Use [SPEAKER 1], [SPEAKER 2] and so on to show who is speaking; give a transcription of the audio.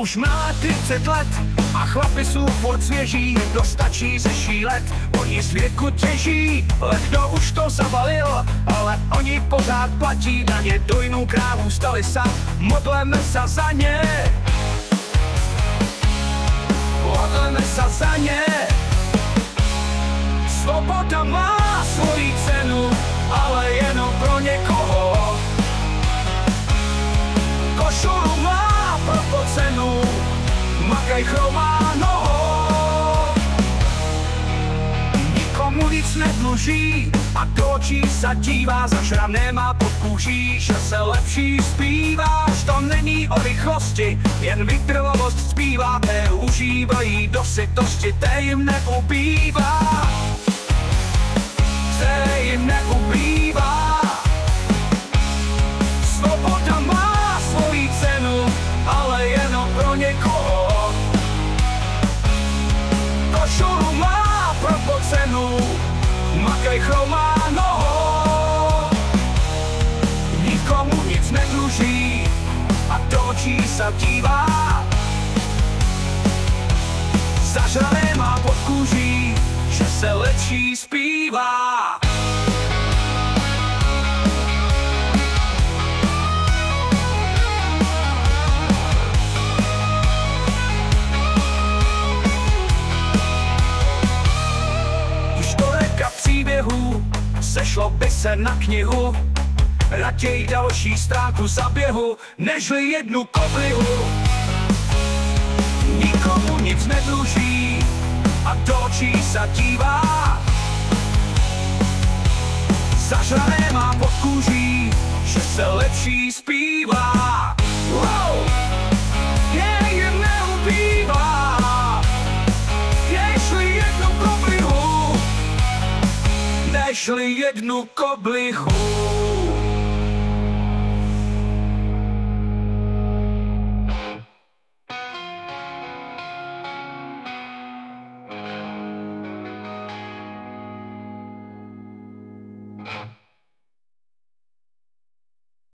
[SPEAKER 1] už má 30 let a chlapi jsou furt svěží, dostačí zešílet. Oni z věku těží, kdo už to zabalil, ale oni pořád platí daně. Do jinou krávu stali sa, modleme sa za ně. Modleme sa za ně. Svoboda má svoji cenu, ale jenom pro někoho. Košulu má proto cenu, makaj chromá nohou. Nikomu nic nedluží a do očí sa dívá, za šram nemá pod kůží, že se lepší zpíváš. To není o rychlosti, jen vytrvalost zpívá. Té užívají do sytosti, té jim neubývá. Té jim neubývá. Svoboda má svoji cenu, ale jenom pro někoho. Košulu má proto cenu, makaj chromá nohou. Nikomu nic nedluží a do očí sa dívá. Zažrané má pod kůží, že se lepší zpívá. Příběhů sešlo by se na knihu, raději další stránku zaběhu, nežli jednu koblihu. Nikomu nic nedluží a do očí sa dívá. Zažrané má pod kůží, že se lepší zpívá. Wow! Jej neubývá, ježli jednu koblihu, nežli jednu koblihu.